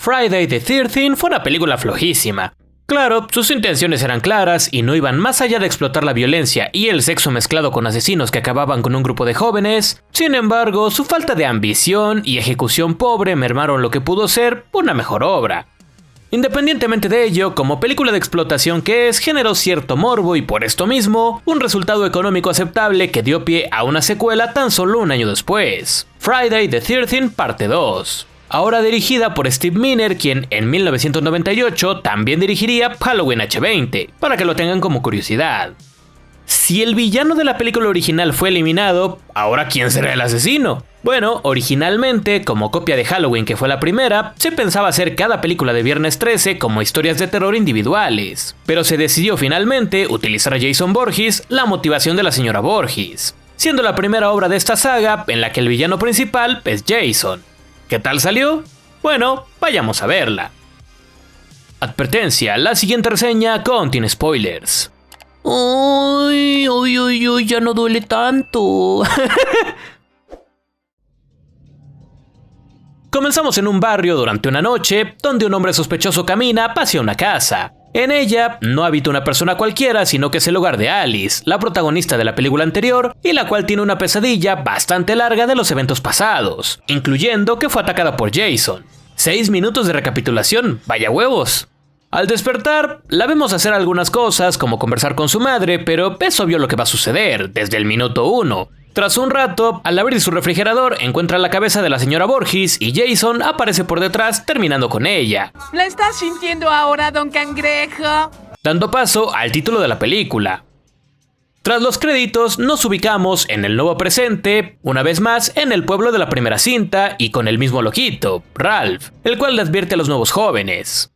Friday the 13th fue una película flojísima. Claro, sus intenciones eran claras y no iban más allá de explotar la violencia y el sexo mezclado con asesinos que acababan con un grupo de jóvenes. Sin embargo, su falta de ambición y ejecución pobre mermaron lo que pudo ser una mejor obra. Independientemente de ello, como película de explotación que es, generó cierto morbo y por esto mismo, un resultado económico aceptable que dio pie a una secuela tan solo un año después, Friday the 13th Parte 2. Ahora dirigida por Steve Miner, quien en 1998 también dirigiría Halloween H20, para que lo tengan como curiosidad. Si el villano de la película original fue eliminado, ¿ahora quién será el asesino? Bueno, originalmente, como copia de Halloween que fue la primera, se pensaba hacer cada película de Viernes 13 como historias de terror individuales, pero se decidió finalmente utilizar a Jason Voorhees, la motivación de la señora Voorhees, siendo la primera obra de esta saga en la que el villano principal es Jason. ¿Qué tal salió? Bueno, vayamos a verla. Advertencia, la siguiente reseña contiene spoilers. Uy, ya no duele tanto. Comenzamos en un barrio durante una noche, donde un hombre sospechoso camina hacia una casa. En ella no habita una persona cualquiera, sino que es el hogar de Alice, la protagonista de la película anterior, y la cual tiene una pesadilla bastante larga de los eventos pasados, incluyendo que fue atacada por Jason. 6 minutos de recapitulación, vaya huevos. Al despertar, la vemos hacer algunas cosas como conversar con su madre, pero es obvio lo que va a suceder desde el minuto 1. Tras un rato, al abrir su refrigerador, encuentra la cabeza de la señora Voorhees y Jason aparece por detrás terminando con ella. ¿La estás sintiendo ahora, don Cangrejo? Dando paso al título de la película. Tras los créditos, nos ubicamos en el nuevo presente, una vez más en el pueblo de la primera cinta y con el mismo loquito, Ralph, el cual le advierte a los nuevos jóvenes.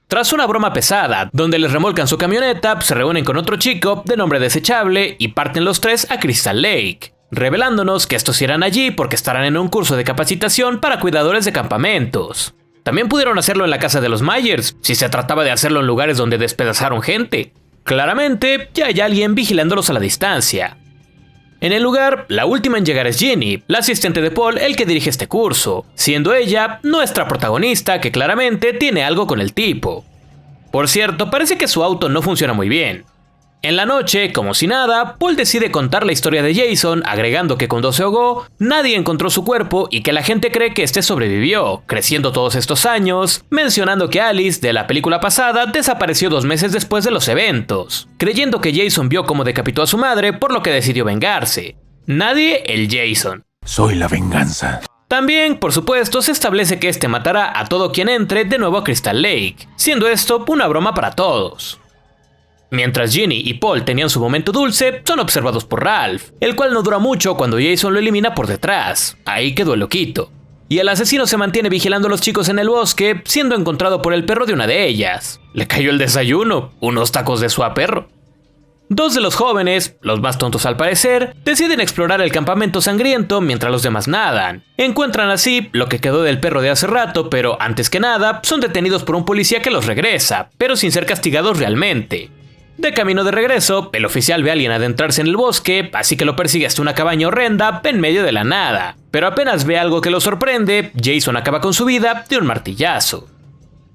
Tras una broma pesada, donde les remolcan su camioneta, se reúnen con otro chico de nombre Desechable y parten los tres a Crystal Lake, revelándonos que estos irán allí porque estarán en un curso de capacitación para cuidadores de campamentos. También pudieron hacerlo en la casa de los Myers, si se trataba de hacerlo en lugares donde despedazaron gente. Claramente, ya hay alguien vigilándolos a la distancia. En el lugar, la última en llegar es Ginny, la asistente de Paul, el que dirige este curso, siendo ella nuestra protagonista que claramente tiene algo con el tipo. Por cierto, parece que su auto no funciona muy bien. En la noche, como si nada, Paul decide contar la historia de Jason, agregando que cuando se ahogó, nadie encontró su cuerpo y que la gente cree que este sobrevivió, creciendo todos estos años, mencionando que Alice, de la película pasada, desapareció 2 meses después de los eventos, creyendo que Jason vio cómo decapitó a su madre, por lo que decidió vengarse. Nadie el Jason. Soy la venganza. También, por supuesto, se establece que este matará a todo quien entre de nuevo a Crystal Lake, siendo esto una broma para todos. Mientras Ginny y Paul tenían su momento dulce, son observados por Ralph, el cual no dura mucho cuando Jason lo elimina por detrás. Ahí quedó el loquito. Y el asesino se mantiene vigilando a los chicos en el bosque, siendo encontrado por el perro de una de ellas. Le cayó el desayuno, unos tacos de su perro. 2 de los jóvenes, los más tontos al parecer, deciden explorar el campamento sangriento mientras los demás nadan. Encuentran así lo que quedó del perro de hace rato, pero antes que nada, son detenidos por un policía que los regresa, pero sin ser castigados realmente. De camino de regreso, el oficial ve a alguien adentrarse en el bosque, así que lo persigue hasta una cabaña horrenda en medio de la nada. Pero apenas ve algo que lo sorprende, Jason acaba con su vida de un martillazo.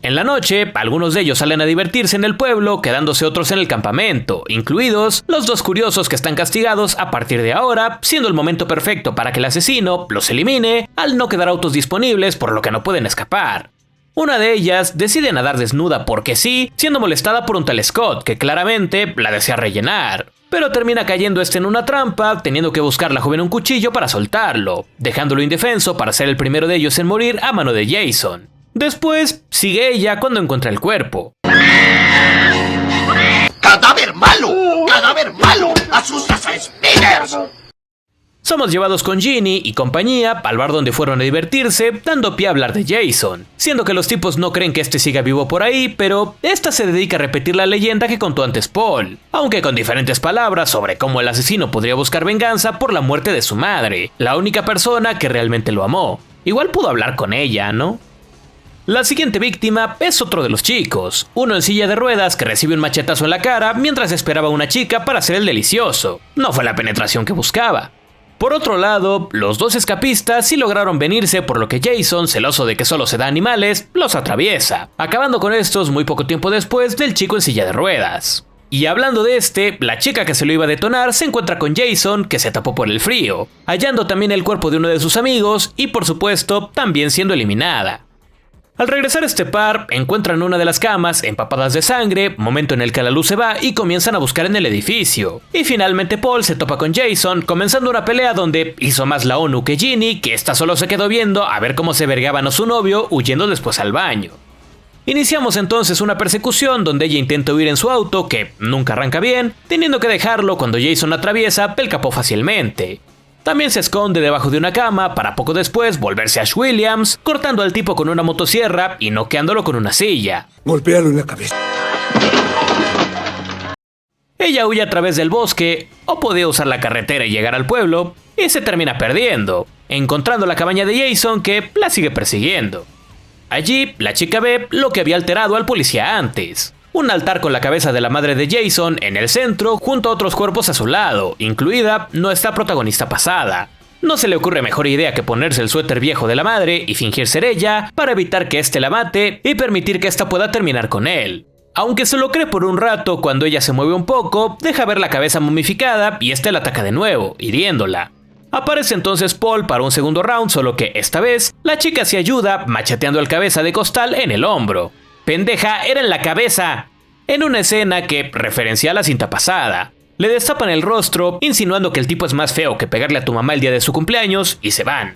En la noche, algunos de ellos salen a divertirse en el pueblo, quedándose otros en el campamento, incluidos los 2 curiosos que están castigados a partir de ahora, siendo el momento perfecto para que el asesino los elimine al no quedar autos disponibles por lo que no pueden escapar. Una de ellas decide nadar desnuda porque sí, siendo molestada por un tal Scott que claramente la desea rellenar. Pero termina cayendo en una trampa, teniendo que buscar la joven un cuchillo para soltarlo, dejándolo indefenso para ser el primero de ellos en morir a mano de Jason. Después, sigue ella cuando encuentra el cuerpo. ¡Cadáver malo! ¡Cadáver malo! ¡Asustas a Smithers! Somos llevados con Ginny y compañía al bar donde fueron a divertirse, dando pie a hablar de Jason, siendo que los tipos no creen que este siga vivo por ahí, pero esta se dedica a repetir la leyenda que contó antes Paul, aunque con diferentes palabras sobre cómo el asesino podría buscar venganza por la muerte de su madre, la única persona que realmente lo amó. Igual pudo hablar con ella, ¿no? La siguiente víctima es otro de los chicos, uno en silla de ruedas que recibe un machetazo en la cara mientras esperaba a una chica para hacer el delicioso. No fue la penetración que buscaba. Por otro lado, los dos escapistas sí lograron venirse, por lo que Jason, celoso de que solo se da animales, los atraviesa, acabando con estos muy poco tiempo después del chico en silla de ruedas. Y hablando de este, la chica que se lo iba a detonar se encuentra con Jason, que se tapó por el frío, hallando también el cuerpo de uno de sus amigos y por supuesto también siendo eliminada. Al regresar este par, encuentran una de las camas empapadas de sangre, momento en el que la luz se va y comienzan a buscar en el edificio. Y finalmente Paul se topa con Jason, comenzando una pelea donde hizo más la ONU que Ginny, que esta solo se quedó viendo a ver cómo se vergaban a su novio, huyendo después al baño. Iniciamos entonces una persecución donde ella intenta huir en su auto, que nunca arranca bien, teniendo que dejarlo cuando Jason atraviesa el capó fácilmente. También se esconde debajo de una cama para poco después volverse Ash Williams, cortando al tipo con una motosierra y noqueándolo con una silla. Golpéalo en la cabeza. Ella huye a través del bosque, o podía usar la carretera y llegar al pueblo, y se termina perdiendo, encontrando la cabaña de Jason que la sigue persiguiendo. Allí, la chica ve lo que había alterado al policía antes. Un altar con la cabeza de la madre de Jason en el centro junto a otros cuerpos a su lado, incluida nuestra protagonista pasada. No se le ocurre mejor idea que ponerse el suéter viejo de la madre y fingir ser ella para evitar que éste la mate y permitir que ésta pueda terminar con él. Aunque se lo cree por un rato, cuando ella se mueve un poco, deja ver la cabeza momificada y éste la ataca de nuevo, hiriéndola. Aparece entonces Paul para un segundo round, solo que esta vez la chica se ayuda macheteando al cabeza de costal en el hombro. ¡Pendeja, era en la cabeza! En una escena que referencia a la cinta pasada. Le destapan el rostro, insinuando que el tipo es más feo que pegarle a tu mamá el día de su cumpleaños, y se van.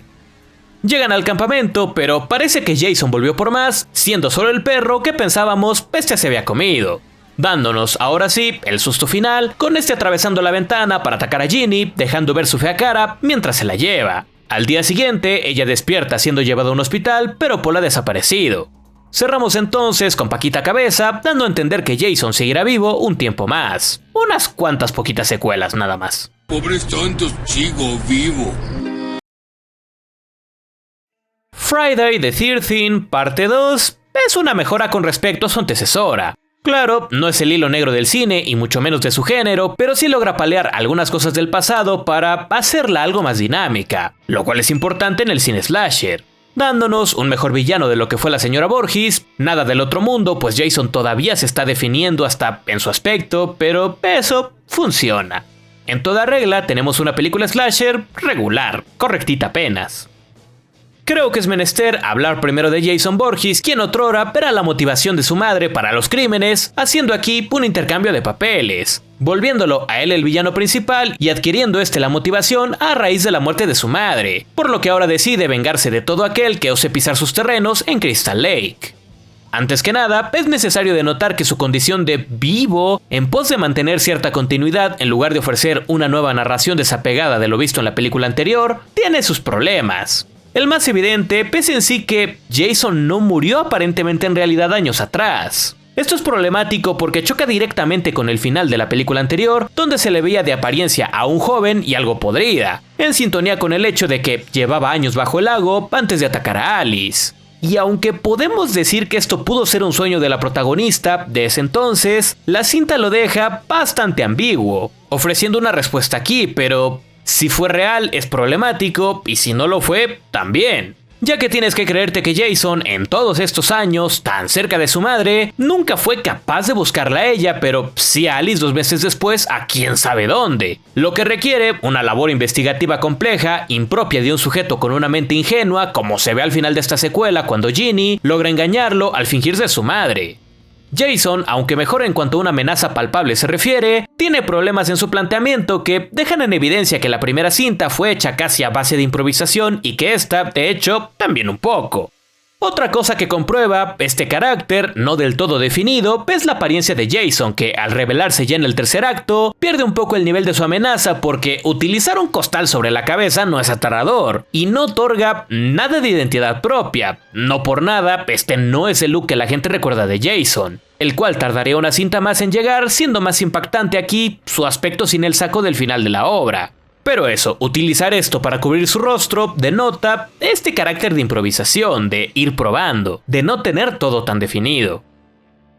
Llegan al campamento, pero parece que Jason volvió por más, siendo solo el perro que pensábamos este se había comido. Dándonos, ahora sí, el susto final, con este atravesando la ventana para atacar a Ginny, dejando ver su fea cara mientras se la lleva. Al día siguiente, ella despierta siendo llevada a un hospital, pero Paul ha desaparecido. Cerramos entonces con Paquita Cabeza, dando a entender que Jason seguirá vivo un tiempo más. Unas cuantas poquitas secuelas nada más. Pobres tontos, sigo vivo. Friday the 13th, parte 2, es una mejora con respecto a su antecesora. Claro, no es el hilo negro del cine y mucho menos de su género, pero sí logra paliar algunas cosas del pasado para hacerla algo más dinámica, lo cual es importante en el cine slasher. Dándonos un mejor villano de lo que fue la señora Voorhees, nada del otro mundo, pues Jason todavía se está definiendo hasta en su aspecto, pero eso funciona. En toda regla tenemos una película slasher regular, correctita apenas. Creo que es menester hablar primero de Jason Voorhees, quien otrora era la motivación de su madre para los crímenes, haciendo aquí un intercambio de papeles, volviéndolo a él el villano principal y adquiriendo la motivación a raíz de la muerte de su madre, por lo que ahora decide vengarse de todo aquel que ose pisar sus terrenos en Crystal Lake. Antes que nada, es necesario denotar que su condición de vivo, en pos de mantener cierta continuidad en lugar de ofrecer una nueva narración desapegada de lo visto en la película anterior, tiene sus problemas. El más evidente es en sí que Jason no murió aparentemente en realidad años atrás. Esto es problemático porque choca directamente con el final de la película anterior, donde se le veía de apariencia a un joven y algo podrida, en sintonía con el hecho de que llevaba años bajo el lago antes de atacar a Alice. Y aunque podemos decir que esto pudo ser un sueño de la protagonista de ese entonces, la cinta lo deja bastante ambiguo, ofreciendo una respuesta aquí, pero si fue real es problemático y si no lo fue, también. Ya que tienes que creerte que Jason, en todos estos años, tan cerca de su madre, nunca fue capaz de buscarla a ella, pero sí a Alice 2 meses después a quién sabe dónde. Lo que requiere una labor investigativa compleja, impropia de un sujeto con una mente ingenua, como se ve al final de esta secuela cuando Ginny logra engañarlo al fingir ser su madre. Jason, aunque mejor en cuanto a una amenaza palpable se refiere, tiene problemas en su planteamiento que dejan en evidencia que la primera cinta fue hecha casi a base de improvisación y que esta, de hecho, también un poco. Otra cosa que comprueba este carácter no del todo definido es la apariencia de Jason, que al revelarse ya en el tercer acto, pierde un poco el nivel de su amenaza porque utilizar un costal sobre la cabeza no es aterrador y no otorga nada de identidad propia. No por nada, este no es el look que la gente recuerda de Jason, el cual tardaría una cinta más en llegar, siendo más impactante aquí su aspecto sin el saco del final de la obra. Pero eso, utilizar esto para cubrir su rostro denota este carácter de improvisación, de ir probando, de no tener todo tan definido.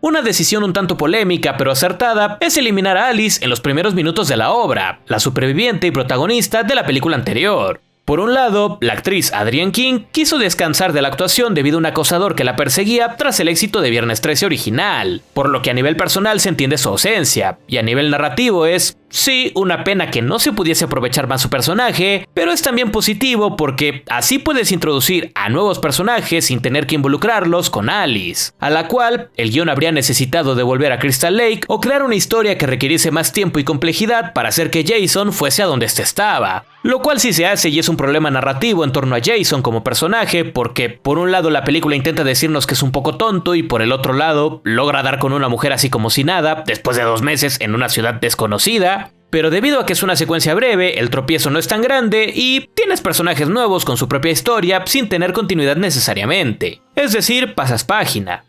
Una decisión un tanto polémica pero acertada es eliminar a Alice en los primeros minutos de la obra, la superviviente y protagonista de la película anterior. Por un lado, la actriz Adrienne King quiso descansar de la actuación debido a un acosador que la perseguía tras el éxito de Viernes 13 original, por lo que a nivel personal se entiende su ausencia, y a nivel narrativo es, sí, una pena que no se pudiese aprovechar más su personaje, pero es también positivo porque así puedes introducir a nuevos personajes sin tener que involucrarlos con Alice, a la cual el guión habría necesitado devolver a Crystal Lake o crear una historia que requiriese más tiempo y complejidad para hacer que Jason fuese a donde estaba. Lo cual sí se hace y es un problema narrativo en torno a Jason como personaje porque por un lado la película intenta decirnos que es un poco tonto y por el otro lado logra dar con una mujer así como si nada después de 2 meses en una ciudad desconocida. Pero debido a que es una secuencia breve, el tropiezo no es tan grande y tienes personajes nuevos con su propia historia sin tener continuidad necesariamente. Es decir, pasas página.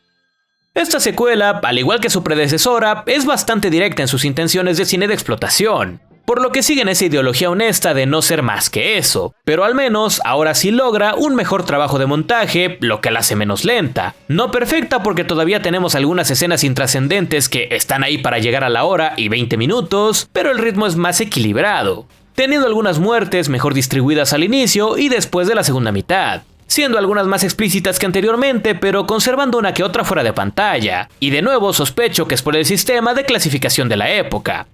Esta secuela, al igual que su predecesora, es bastante directa en sus intenciones de cine de explotación, por lo que siguen esa ideología honesta de no ser más que eso, pero al menos ahora sí logra un mejor trabajo de montaje, lo que la hace menos lenta. No perfecta porque todavía tenemos algunas escenas intrascendentes que están ahí para llegar a la hora y 20 minutos, pero el ritmo es más equilibrado, teniendo algunas muertes mejor distribuidas al inicio y después de la segunda mitad, siendo algunas más explícitas que anteriormente, pero conservando una que otra fuera de pantalla, y de nuevo sospecho que es por el sistema de clasificación de la época.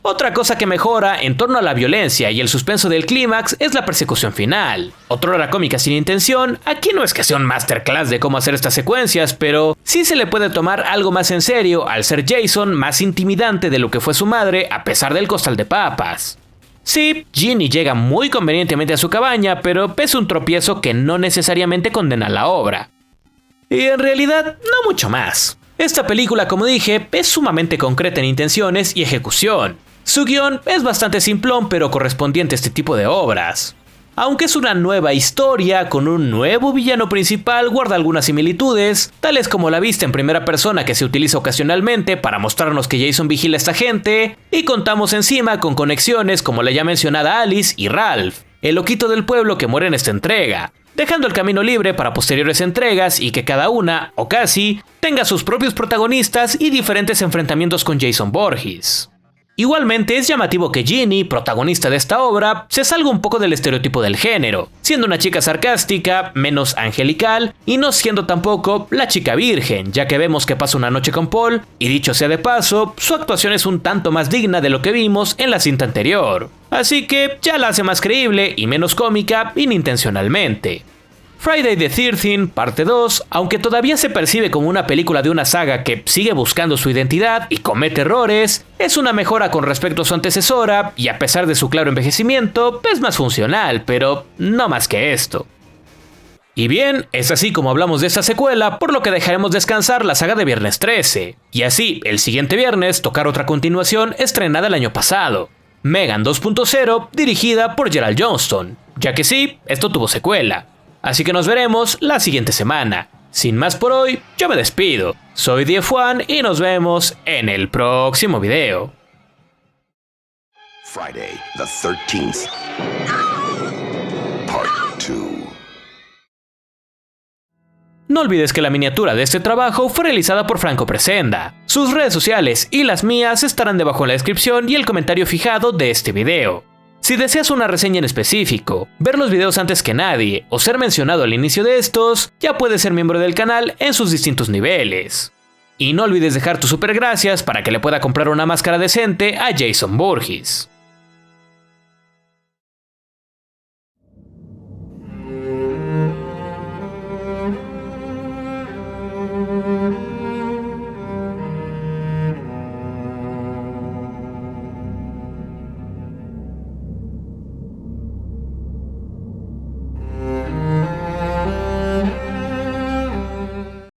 Otra cosa que mejora en torno a la violencia y el suspenso del clímax es la persecución final. Otrora cómica sin intención, aquí no es que sea un masterclass de cómo hacer estas secuencias, pero sí se le puede tomar algo más en serio al ser Jason más intimidante de lo que fue su madre a pesar del costal de papas. Sí, Ginny llega muy convenientemente a su cabaña, pero es un tropiezo que no necesariamente condena la obra. Y en realidad, no mucho más. Esta película, como dije, es sumamente concreta en intenciones y ejecución. Su guión es bastante simplón pero correspondiente a este tipo de obras. Aunque es una nueva historia con un nuevo villano principal, guarda algunas similitudes, tales como la vista en primera persona que se utiliza ocasionalmente para mostrarnos que Jason vigila a esta gente, y contamos encima con conexiones como la ya mencionada Alice y Ralph, el loquito del pueblo que muere en esta entrega, dejando el camino libre para posteriores entregas y que cada una, o casi, tenga sus propios protagonistas y diferentes enfrentamientos con Jason Voorhees. Igualmente es llamativo que Ginny, protagonista de esta obra, se salga un poco del estereotipo del género, siendo una chica sarcástica, menos angelical, y no siendo tampoco la chica virgen, ya que vemos que pasa una noche con Paul, y dicho sea de paso, su actuación es un tanto más digna de lo que vimos en la cinta anterior, así que ya la hace más creíble y menos cómica inintencionalmente. Friday the 13th, parte 2, aunque todavía se percibe como una película de una saga que sigue buscando su identidad y comete errores, es una mejora con respecto a su antecesora y a pesar de su claro envejecimiento, es más funcional, pero no más que esto. Y bien, es así como hablamos de esta secuela, por lo que dejaremos descansar la saga de Viernes 13, y así, el siguiente viernes, tocar otra continuación estrenada el año pasado, Megan 2.0, dirigida por Gerald Johnston, ya que sí, esto tuvo secuela. Así que nos veremos la siguiente semana. Sin más por hoy, yo me despido. Soy DF1 y nos vemos en el próximo video. Friday the 13th. Part 2. No olvides que la miniatura de este trabajo fue realizada por Franco Presenda. Sus redes sociales y las mías estarán debajo en la descripción y el comentario fijado de este video. Si deseas una reseña en específico, ver los videos antes que nadie o ser mencionado al inicio de estos, ya puedes ser miembro del canal en sus distintos niveles. Y no olvides dejar tus super gracias para que le pueda comprar una máscara decente a Jason Voorhees.